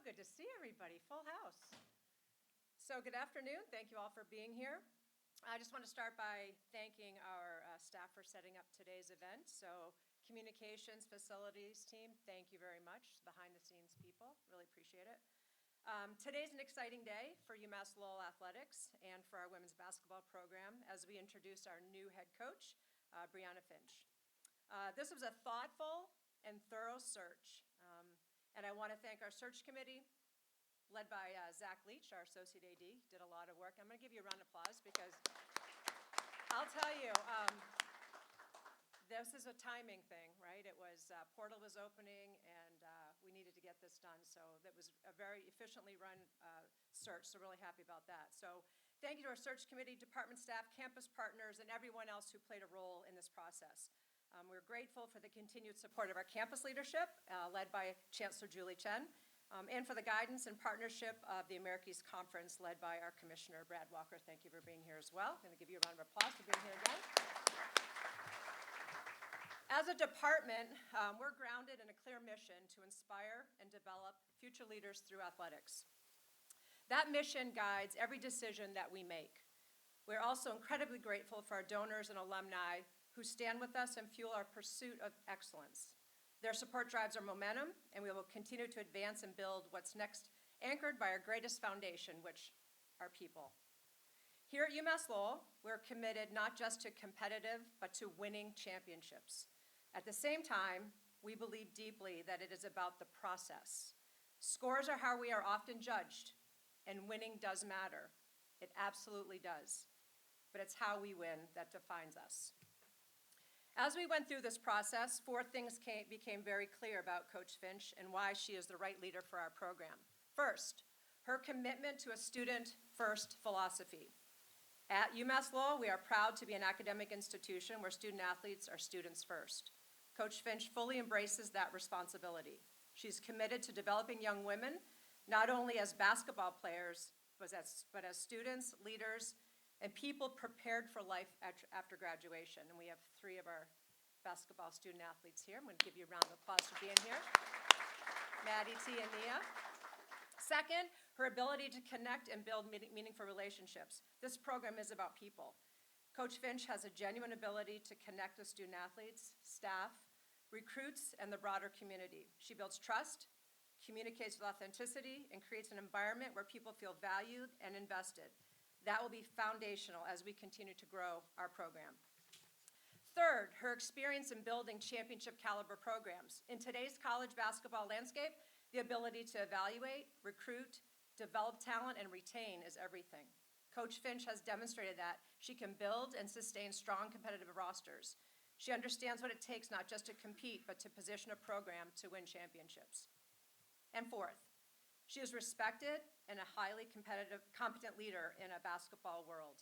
good to see everybody. Full house. So good afternoon. Thank you all for being here. I just want to start by thanking our staff for setting up today's event. So communications, facilities team, thank you very much. Behind the scenes people, really appreciate it. Today's an exciting day for UMass Lowell Athletics and for our women's basketball program as we introduce our new head coach, Brianna Finch. This was a thoughtful and thorough search. And I want to thank our search committee, led by Zach Leach, our associate AD, did a lot of work. I'm going to give you a round of applause because I'll tell you, this is a timing thing, right? It was, portal was opening and we needed to get this done. So that was a very efficiently run search, so really happy about that. So thank you to our search committee, department staff, campus partners, and everyone else who played a role in this process. We're grateful for the continued support of our campus leadership, led by Chancellor Julie Chen, and for the guidance and partnership of the Americas Conference, led by our Commissioner, Brad Walker. Thank you for being here as well. I'm going to give you a round of applause for being here again. As a department, we're grounded in a clear mission to inspire and develop future leaders through athletics. That mission guides every decision that we make. We're also incredibly grateful for our donors and alumni who stand with us and fuel our pursuit of excellence. Their support drives our momentum, and we will continue to advance and build what's next, anchored by our greatest foundation, which are people. Here at UMass Lowell, we're committed not just to competitive, but to winning championships. At the same time, we believe deeply that it is about the process. Scores are how we are often judged, and winning does matter. It absolutely does. But it's how we win that defines us. As we went through this process, four things became very clear about Coach Finch and why she is the right leader for our program. First, her commitment to a student-first philosophy. At UMass Lowell, we are proud to be an academic institution where student-athletes are students first. Coach Finch fully embraces that responsibility. She's committed to developing young women, not only as basketball players, but as students, leaders, and people prepared for life after graduation. And we have three of our basketball student athletes here. I'm going to give you a round of applause for being here. Maddie T. and Nia. Second, her ability to connect and build meaningful relationships. This program is about people. Coach Finch has a genuine ability to connect with student athletes, staff, recruits, and the broader community. She builds trust, communicates with authenticity, and creates an environment where people feel valued and invested. That will be foundational as we continue to grow our program. Third, her experience in building championship caliber programs. In today's college basketball landscape, the ability to evaluate, recruit, develop talent, and retain is everything. Coach Finch has demonstrated that she can build and sustain strong competitive rosters. She understands what it takes not just to compete, but to position a program to win championships. And fourth, she is respected and a highly competent leader in a basketball world.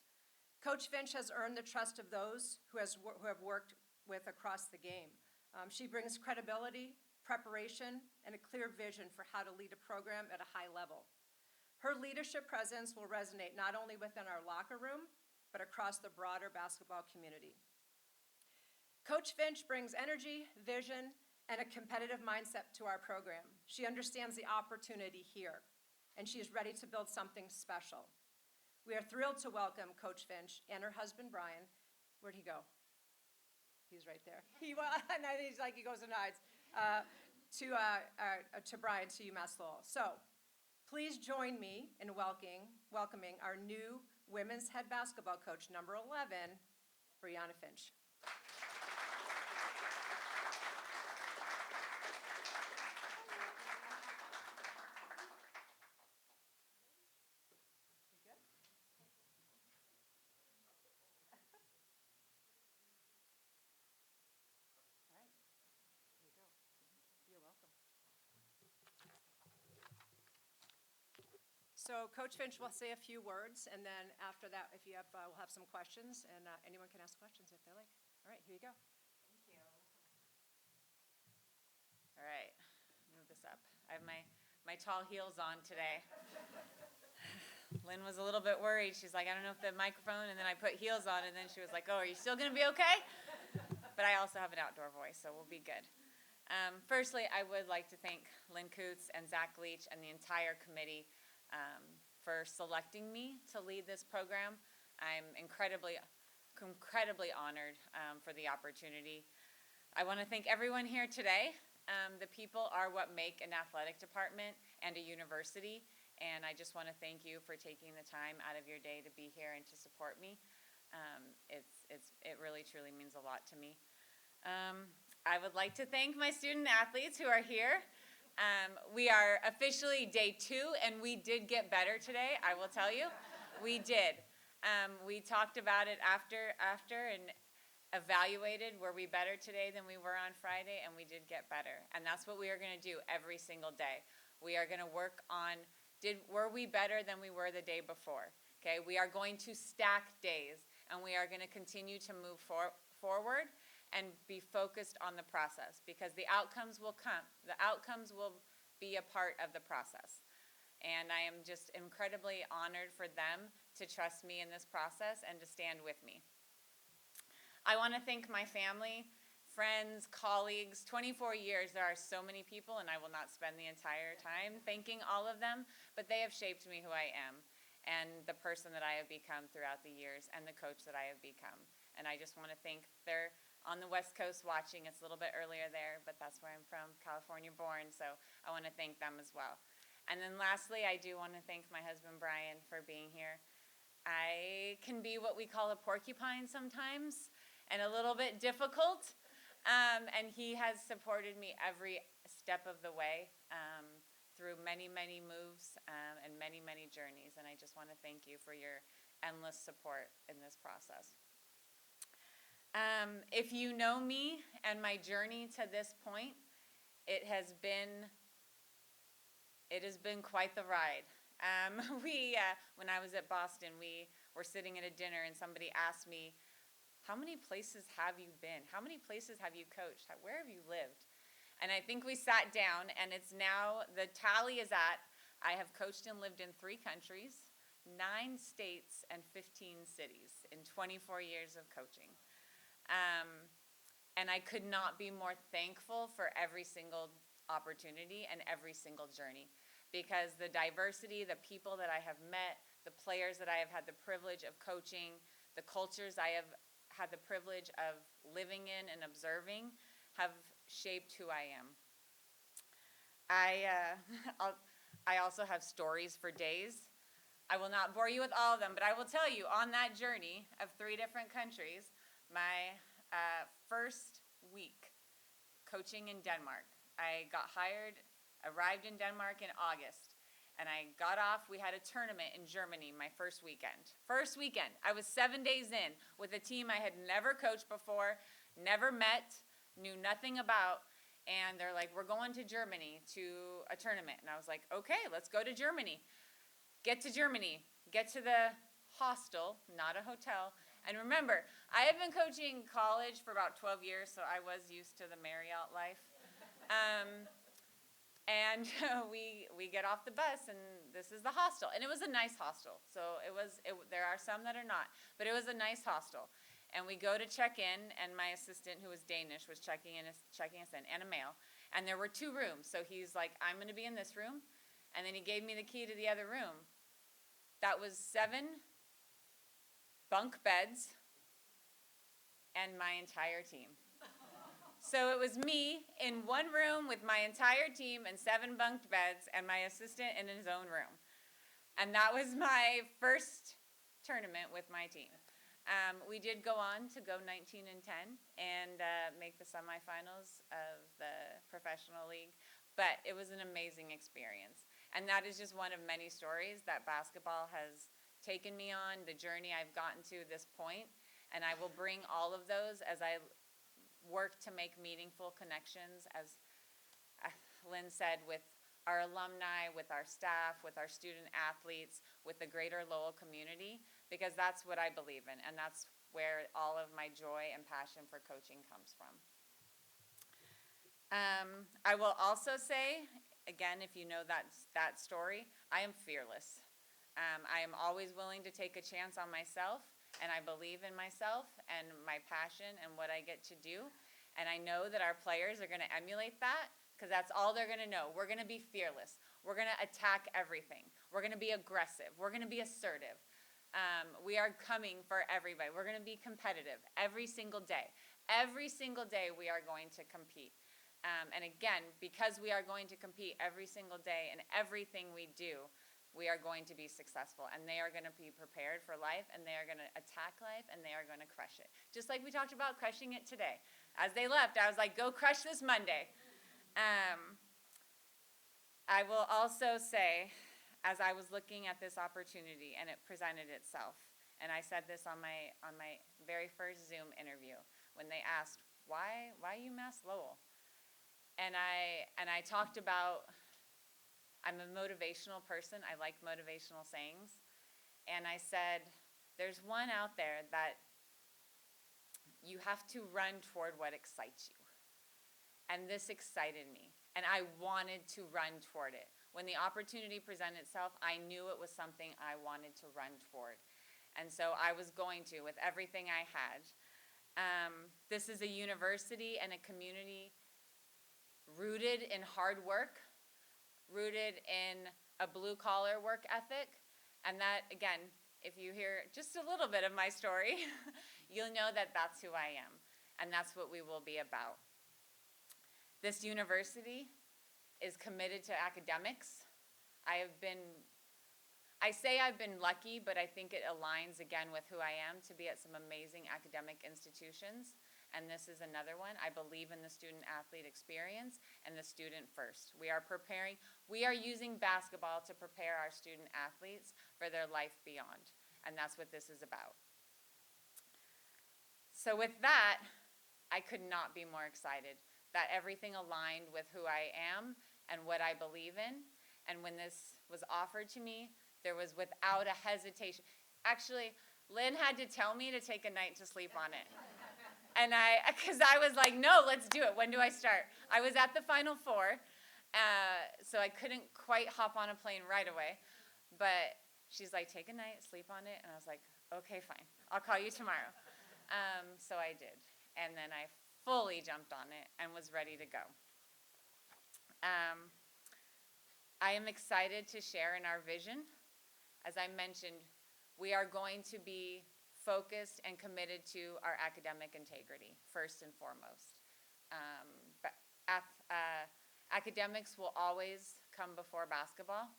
Coach Finch has earned the trust of those who have worked with across the game. She brings credibility, preparation, and a clear vision for how to lead a program at a high level. Her leadership presence will resonate not only within our locker room, but across the broader basketball community. Coach Finch brings energy, vision, and a competitive mindset to our program. She understands the opportunity here, and she is ready to build something special. We are thrilled to welcome Coach Finch and her husband, Brian. Where'd he go? He's right there. He goes and hides. To Brian, to UMass Lowell. So, please join me in welcoming our new women's head basketball coach, number 11, Brianna Finch. So Coach Finch will say a few words, and then after that, if you have, we'll have some questions, and anyone can ask questions if they like. All right, here you go. Thank you. All right, move this up. I have my tall heels on today. Lynn was a little bit worried. She's like, I don't know if the microphone, and then I put heels on, and then she was like, oh, are you still going to be okay? But I also have an outdoor voice, so we'll be good. Firstly, I would like to thank Lynn Coots and Zach Leach and the entire committee for selecting me to lead this program. I'm incredibly honored for the opportunity. I want to thank everyone here today. The people are what make an athletic department and a university, and I just want to thank you for taking the time out of your day to be here and to support me. It really, truly means a lot to me. I would like to thank my student athletes who are here. We are officially day 2, and we did get better today, I will tell you. We did. We talked about it after and evaluated, were we better today than we were on Friday, and we did get better. And that's what we are going to do every single day. We are going to work on, were we better than we were the day before? Okay, we are going to stack days, and we are going to continue to move forward and be focused on the process, because the outcomes will come. The outcomes will be a part of the process. And I am just incredibly honored for them to trust me in this process and to stand with me. I want to thank my family, friends, colleagues. 24 years, there are so many people, and I will not spend the entire time thanking all of them, but they have shaped me who I am and the person that I have become throughout the years and the coach that I have become. And I just want to thank, they're on the West Coast watching. It's a little bit earlier there, but that's where I'm from, California born, so I want to thank them as well. And then lastly, I do want to thank my husband, Brian, for being here. I can be what we call a porcupine sometimes, and a little bit difficult, and he has supported me every step of the way through many, many moves and many, many journeys, and I just want to thank you for your endless support in this process. If you know me and my journey to this point, it has been quite the ride. When I was at Boston, we were sitting at a dinner, and somebody asked me, how many places have you been? How many places have you coached? Where have you lived? And I think we sat down, and it's now, the tally is at, I have coached and lived in 3 countries, 9 states, and 15 cities in 24 years of coaching. And I could not be more thankful for every single opportunity and every single journey, because the diversity, the people that I have met, the players that I have had the privilege of coaching, the cultures I have had the privilege of living in and observing have shaped who I am. I also have stories for days. I will not bore you with all of them, but I will tell you, on that journey of 3 different countries, my first week coaching in Denmark, I got hired, arrived in Denmark in August, and I got off. We had a tournament in Germany my first weekend. First weekend. I was 7 days in with a team I had never coached before, never met, knew nothing about, and they're like, we're going to Germany to a tournament. And I was like, okay, let's go to Germany. Get to Germany. Get to the hostel, not a hotel. And remember, I had been coaching college for about 12 years, so I was used to the Marriott life. And we get off the bus, and this is the hostel. And it was a nice hostel. So there are some that are not. But it was a nice hostel. And we go to check in, and my assistant, who was Danish, was checking us in, and a male. And there were 2 rooms. So he's like, I'm going to be in this room. And then he gave me the key to the other room. That was 7 bunk beds and my entire team. So it was me in 1 room with my entire team and 7 bunked beds, and my assistant in his own room. And that was my first tournament with my team. We did go on to go 19-10 and make the semifinals of the professional league, but it was an amazing experience. And that is just one of many stories that basketball has taken me on, the journey I've gotten to this point, and I will bring all of those as I work to make meaningful connections, as Lynn said, with our alumni, with our staff, with our student athletes, with the greater Lowell community, because that's what I believe in, and that's where all of my joy and passion for coaching comes from. I will also say, again, if you know that story, I am fearless. I am always willing to take a chance on myself, and I believe in myself and my passion and what I get to do. And I know that our players are going to emulate that because that's all they're going to know. We're going to be fearless. We're going to attack everything. We're going to be aggressive. We're going to be assertive. We are coming for everybody. We're going to be competitive every single day. Every single day we are going to compete. And again, because we are going to compete every single day in everything we do, we are going to be successful. And they are going to be prepared for life, and they are going to attack life, and they are going to crush it. Just like we talked about crushing it today. As they left, I was like, go crush this Monday. I will also say, as I was looking at this opportunity and it presented itself, and I said this on my very first Zoom interview when they asked, why UMass Lowell? And I talked about, I'm a motivational person. I like motivational sayings. And I said, there's one out there that you have to run toward what excites you. And this excited me. And I wanted to run toward it. When the opportunity presented itself, I knew it was something I wanted to run toward. And so I was going to, with everything I had. This is a university and a community rooted in hard work, rooted in a blue-collar work ethic. And that, again, if you hear just a little bit of my story, you'll know that that's who I am. And that's what we will be about. This university is committed to academics. I say I've been lucky, but I think it aligns again with who I am to be at some amazing academic institutions. And this is another one. I believe in the student-athlete experience and the student first. We are using basketball to prepare our student-athletes for their life beyond. And that's what this is about. So with that, I could not be more excited that everything aligned with who I am and what I believe in. And when this was offered to me, there was without a hesitation. Actually, Lynn had to tell me to take a night to sleep on it. And because I was like, no, let's do it. When do I start? I was at the Final Four, so I couldn't quite hop on a plane right away. But she's like, take a night, sleep on it. And I was like, okay, fine. I'll call you tomorrow. So I did. And then I fully jumped on it and was ready to go. I am excited to share in our vision. As I mentioned, we are going to be focused and committed to our academic integrity, first and foremost. Academics will always come before basketball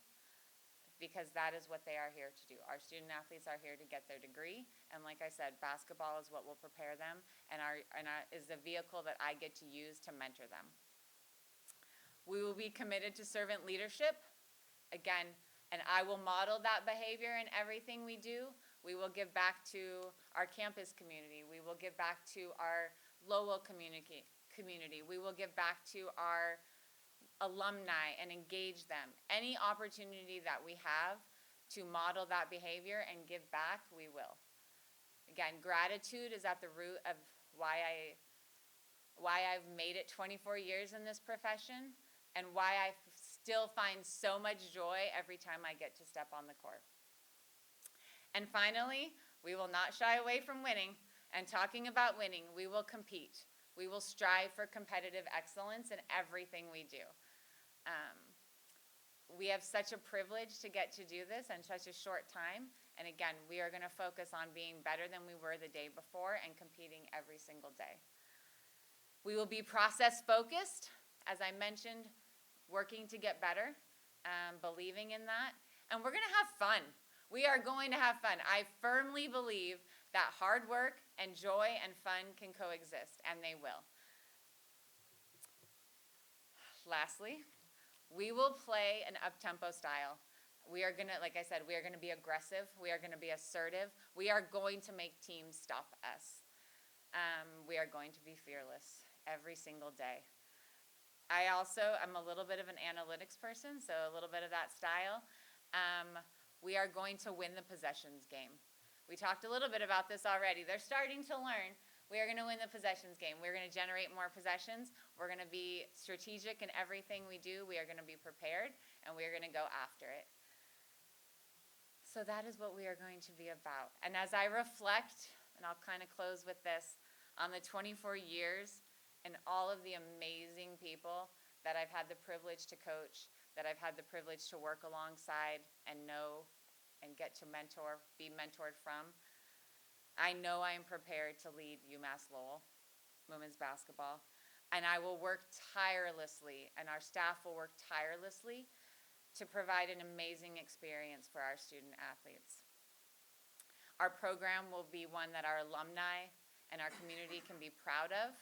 because that is what they are here to do. Our student athletes are here to get their degree, and like I said, basketball is what will prepare them and is the vehicle that I get to use to mentor them. We will be committed to servant leadership, again, and I will model that behavior in everything we do. We will give back to our campus community. We will give back to our Lowell community. We will give back to our alumni and engage them. Any opportunity that we have to model that behavior and give back, we will. Again, gratitude is at the root of why I've made it 24 years in this profession and why I still find so much joy every time I get to step on the court. And finally, we will not shy away from winning. And talking about winning, we will compete. We will strive for competitive excellence in everything we do. We have such a privilege to get to do this in such a short time. And again, we are going to focus on being better than we were the day before and competing every single day. We will be process-focused, as I mentioned, working to get better, believing in that. And we're going to have fun. We are going to have fun. I firmly believe that hard work and joy and fun can coexist, and they will. Lastly, we will play an up-tempo style. We are going to, like I said, we are going to be aggressive. We are going to be assertive. We are going to make teams stop us. We are going to be fearless every single day. I also am a little bit of an analytics person, so a little bit of that style. We are going to win the possessions game. We talked a little bit about this already. They're starting to learn. We are going to win the possessions game. We're going to generate more possessions. We're going to be strategic in everything we do. We are going to be prepared, and we are going to go after it. So that is what we are going to be about. And as I reflect, and I'll kind of close with this, on the 24 years and all of the amazing people that I've had the privilege to coach, that I've had the privilege to work alongside and know and get to be mentored from, I know I am prepared to lead UMass Lowell women's basketball, and I will work tirelessly, and our staff will work tirelessly to provide an amazing experience for our student athletes. Our program will be one that our alumni and our community can be proud of,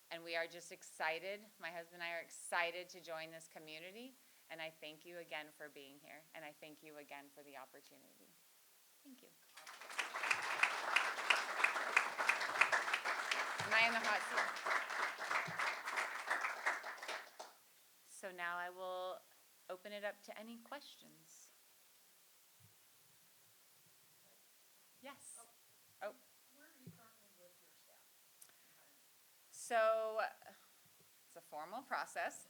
and we are just excited. My husband and I are excited to join this community, and I thank you again for being here, and I thank you again for the opportunity. Thank you. Am I in the hot seat? So now I will open it up to any questions. Yes. Oh. Where do you currently live your staff? So it's a formal process.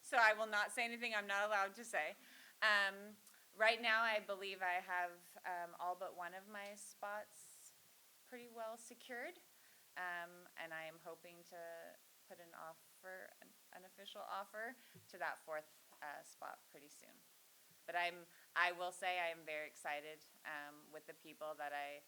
So I will not say anything I'm not allowed to say. Right now, I believe I have all but one of my spots pretty well secured, and I am hoping to put an official offer to that fourth spot pretty soon. But I will say I am very excited with the people that I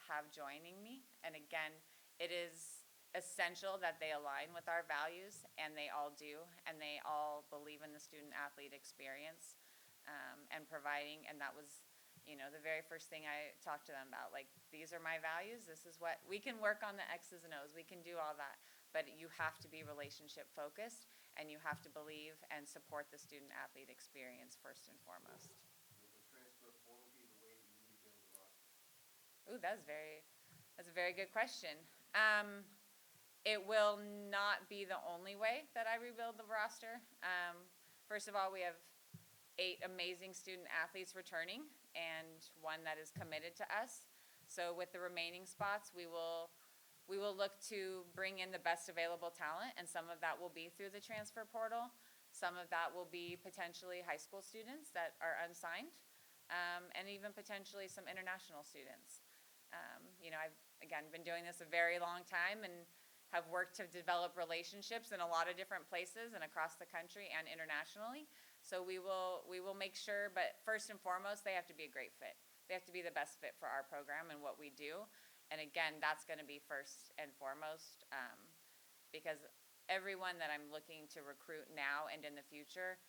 have joining me. And again, it is essential that they align with our values, and they all do, and they all believe in the student-athlete experience and providing, and that was, the very first thing I talked to them about, like, these are my values, this is what, we can work on the X's and O's, we can do all that, but you have to be relationship focused, and you have to believe and support the student-athlete experience first and foremost. Will the transfer portal be the way that you rebuild the roster? Ooh, that's a very good question. It will not be the only way that I rebuild the roster. First of all, we have 8 amazing student athletes returning and one that is committed to us. So with the remaining spots, we will look to bring in the best available talent, and some of that will be through the transfer portal. Some of that will be potentially high school students that are unsigned, and even potentially some international students. I've, again, been doing this a very long time and have worked to develop relationships in a lot of different places and across the country and internationally. So we will make sure, but first and foremost, they have to be a great fit. They have to be the best fit for our program and what we do. And again, that's going to be first and foremost, because everyone that I'm looking to recruit now and in the future,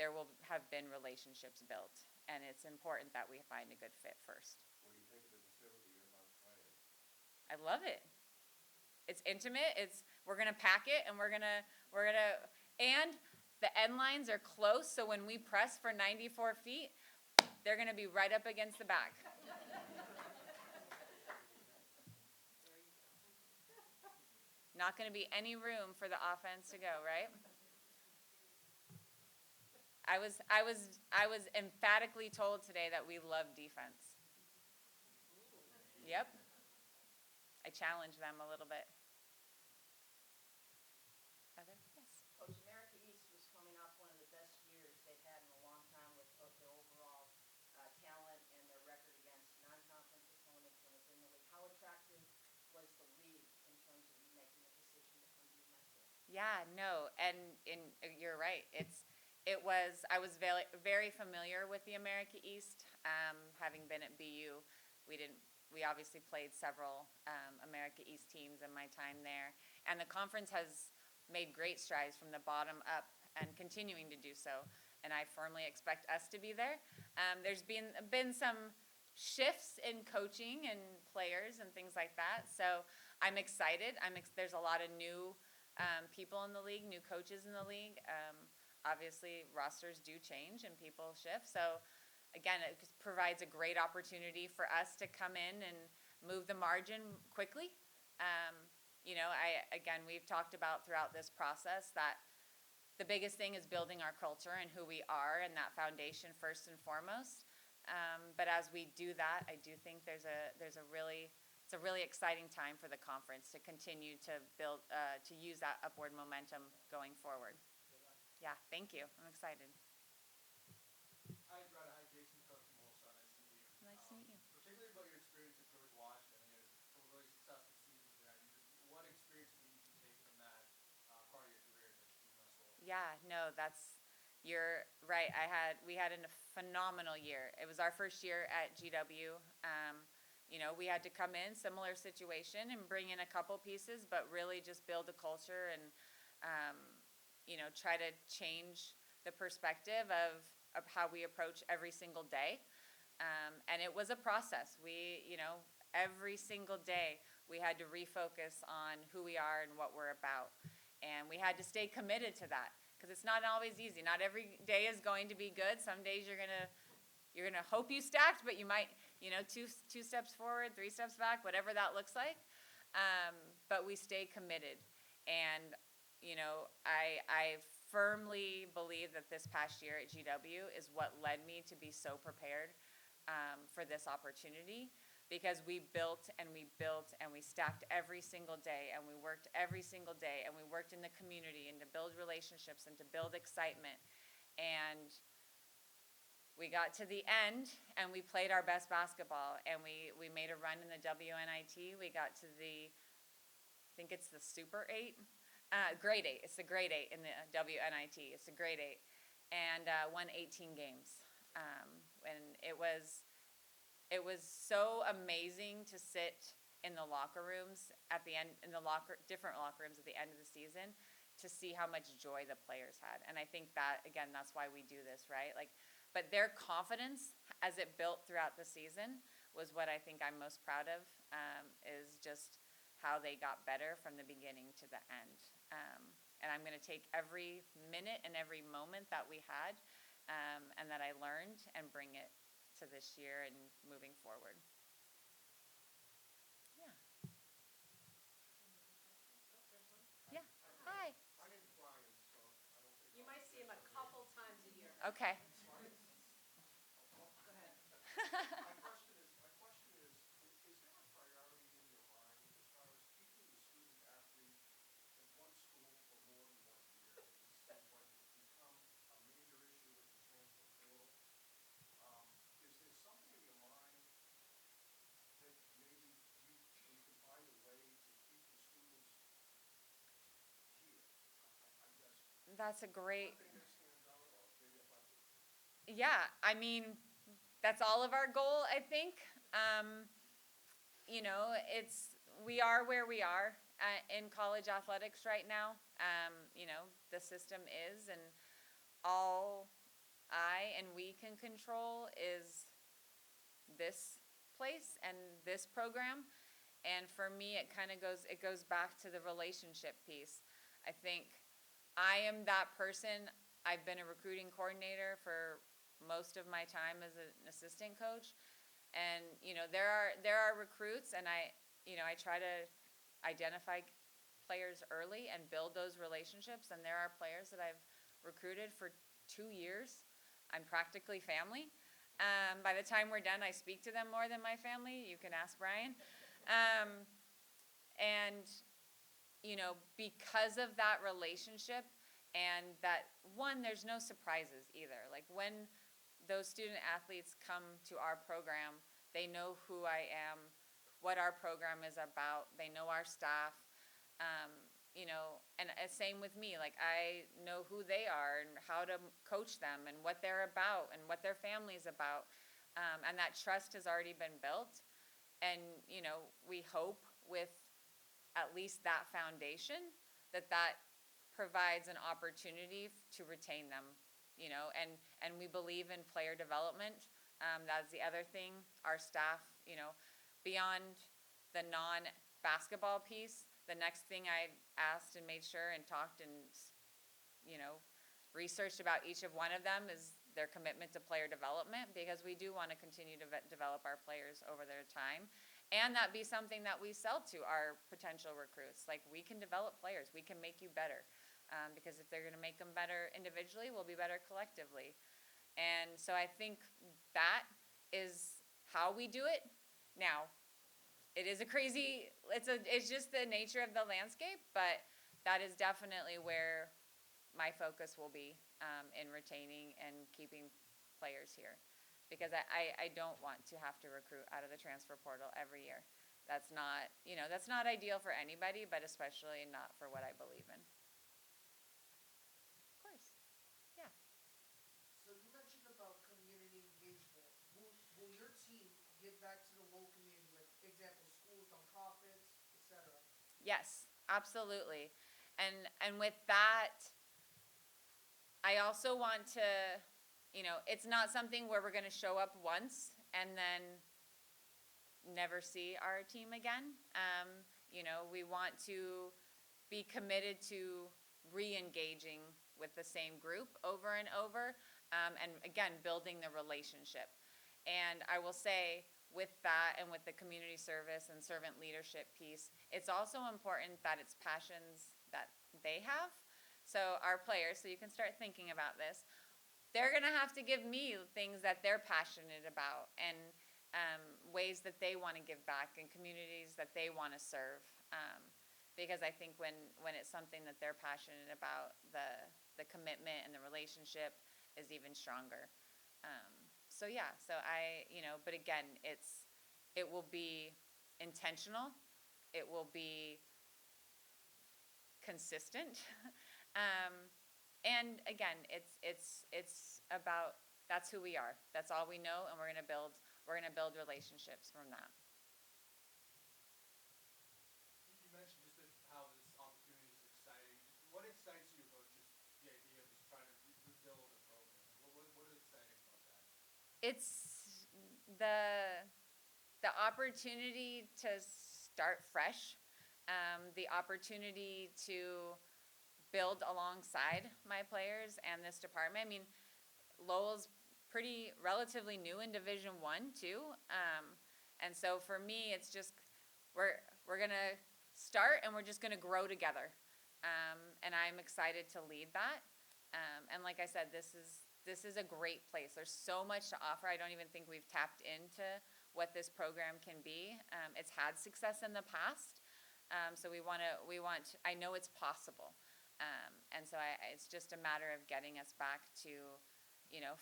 there will have been relationships built. And it's important that we find a good fit first. What do you think of the facility you're about to play in? I love it. It's intimate. We're gonna pack it, and and the end lines are close. So when we press for 94 feet, they're gonna be right up against the back. Not gonna be any room for the offense to go, right? I was emphatically told today that we love defense. Yep. I challenge them a little bit. Heather? Yes. Coach, America East was coming off one of the best years they've had in a long time with their overall talent and their record against non-conference opponents and within the league. How attractive was the league in terms of you making the decision to come to UMass? Yeah, no, and you're right. I was very familiar with the America East, having been at BU. We obviously played several America East teams in my time there, and the conference has made great strides from the bottom up and continuing to do so, and I firmly expect us to be there. There's been some shifts in coaching and players and things like that, so I'm excited. There's a lot of new people in the league, new coaches in the league. Obviously, rosters do change and people shift, so again, it provides a great opportunity for us to come in and move the margin quickly. We've talked about throughout this process that the biggest thing is building our culture and who we are and that foundation first and foremost. But as we do that, I do think it's a really exciting time for the conference to continue to build, to use that upward momentum going forward. Yeah, thank you. I'm excited. Hi, Brianna. Hi, Jason. Coach from Molson. Nice to meet you. Nice to meet you. Particularly about your experience at George Washington. I think it was a Yeah, no, you're right. We had a phenomenal year. It was our first year at GW. We had to come in, similar situation, and bring in a couple pieces, but really just build a culture and, try to change the perspective of how we approach every single day. And it was a process. Every single day we had to refocus on who we are and what we're about. And we had to stay committed to that because it's not always easy. Not every day is going to be good. Some days you're gonna hope you stacked, but you might, two steps forward, 3 steps back, whatever that looks like. But we stay committed. And, I firmly believe that this past year at GW is what led me to be so prepared for this opportunity, because we built and we built and we stacked every single day and we worked every single day and we worked in the community and to build relationships and to build excitement. And we got to the end and we played our best basketball and we made a run in the WNIT. We got to I think it's the Super 8. Grade 8. It's the grade 8 in the WNIT. It's the grade 8. And won 18 games. And it was so amazing to sit in the locker rooms at the end, different locker rooms at the end of the season, to see how much joy the players had. And I think that, again, that's why we do this, right? But their confidence as it built throughout the season was what I think I'm most proud of, is just how they got better from the beginning to the end. And I'm going to take every minute and every moment that we had and that I learned and bring it to this year and moving forward. Yeah. Yeah. Hi. My name's Brian, so I don't think. You might see him a couple times a year. Okay. Go ahead. My question is, is there a priority in your mind as far as keeping the student athlete at one school for more than 1 year? It seems like it's become a major issue with the transfer portal. Is there something in your mind that maybe we could find a way to keep the students here? I guess. That's a great. One thing that stands out, or maybe if I could. Yeah, I mean, that's all of our goal, I think. We are where we are in college athletics right now. The system is, and all I and we can control is this place and this program. And for me, it goes back to the relationship piece. I think I am that person. I've been a recruiting coordinator for most of my time as an assistant coach, and there are recruits, and I try to identify players early and build those relationships. And there are players that I've recruited for 2 years. I'm practically family. By the time we're done, I speak to them more than my family. You can ask Brian. And because of that relationship, and that there's no surprises either. Like when those student athletes come to our program, they know who I am, what our program is about. They know our staff, and same with me. Like I know who they are and how to coach them and what they're about and what their family's about. And that trust has already been built. And, we hope with at least that foundation that provides an opportunity to retain them, and we believe in player development. That's the other thing. Our staff, beyond the non-basketball piece, the next thing I asked and made sure and talked and, researched about each of one of them is their commitment to player development, because we do want to continue to develop our players over their time. And that be something that we sell to our potential recruits. Like, we can develop players. We can make you better. Because if they're going to make them better individually, we'll be better collectively. And so I think that is how we do it. Now, it is it's just the nature of the landscape, but that is definitely where my focus will be in retaining and keeping players here. Because I don't want to have to recruit out of the transfer portal every year. That's not ideal for anybody, but especially not for what I believe in. Of team give back to the local community, like example, schools, nonprofits, etc.? Yes, absolutely. And with that, I also want to, it's not something where we're going to show up once and then never see our team again. We want to be committed to re-engaging with the same group over and over, and again, building the relationship. And I will say, with that and with the community service and servant leadership piece, it's also important that it's passions that they have. So our players, so you can start thinking about this, they're going to have to give me things that they're passionate about, and ways that they want to give back, and communities that they want to serve. Because I think when it's something that they're passionate about, the commitment and the relationship is even stronger. So but again, it will be intentional. It will be consistent. And again, it's about, that's who we are. That's all we know, and we're gonna build relationships from that. You mentioned just how this opportunity is exciting. What excites you about just the idea of just trying to rebuild a program? What is exciting about that? It's the opportunity to start fresh, the opportunity to build alongside my players and this department. I mean, Lowell's relatively new in Division I too, and so for me, it's just we're gonna start and we're just gonna grow together, and I'm excited to lead that. And like I said, this is a great place. There's so much to offer. I don't even think we've tapped into what this program can be. It's had success in the past, so I know it's possible. And so it's just a matter of getting us back to,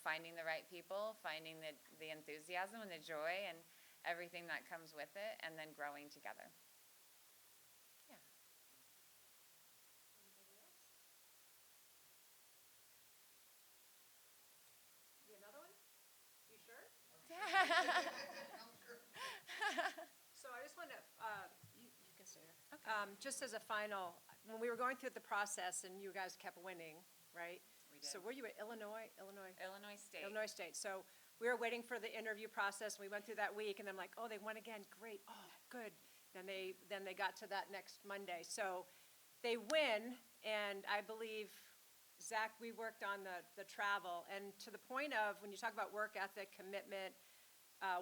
finding the right people, finding the enthusiasm and the joy and everything that comes with it, and then growing together. Yeah. Be another one? You sure? I'm sure. So I just want to, you can stay there. Okay. Just as a final, when we were going through the process and you guys kept winning, right? We did. So were you at Illinois? Illinois State. Illinois State. So we were waiting for the interview process, and we went through that week, and I'm like, oh, they won again, great, oh, good. Then they got to that next Monday. So they win, and I believe, Zach, we worked on the travel, and to the point of, when you talk about work ethic, commitment,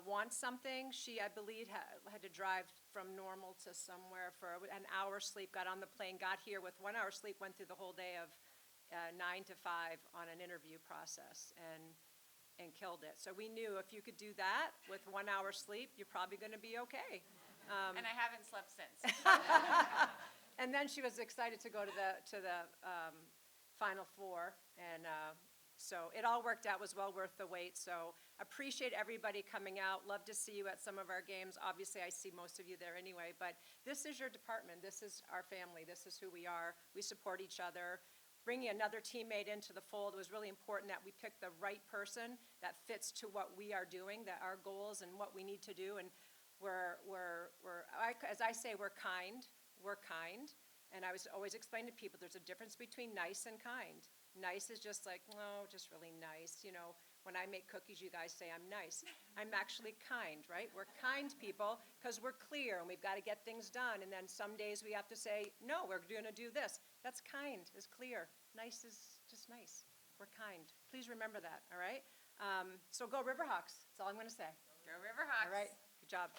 wants something, she, I believe, had to drive from Normal to somewhere for an hour sleep, got on the plane, got here with 1 hour sleep, went through the whole day of 9 to 5 on an interview process, and killed it. So we knew if you could do that with 1 hour sleep, you're probably going to be okay. And I haven't slept since. And then she was excited to go to the Final Four, and so it all worked out, was well worth the wait. So appreciate everybody coming out. Love to see you at some of our games. Obviously, I see most of you there anyway, but this is your department. This is our family. This is who we are. We support each other. Bringing another teammate into the fold was really important, that we pick the right person that fits to what we are doing, that our goals and what we need to do. And as I say, we're kind. We're kind. And I was always explaining to people, there's a difference between nice and kind. Nice is just like, no, just really nice. When I make cookies, you guys say I'm nice. I'm actually kind, right? We're kind people because we're clear and we've got to get things done. And then some days we have to say, no, we're going to do this. That's kind, is clear. Nice is just nice. We're kind. Please remember that, all right? So go Riverhawks. That's all I'm going to say. Go Riverhawks. All right. Good job.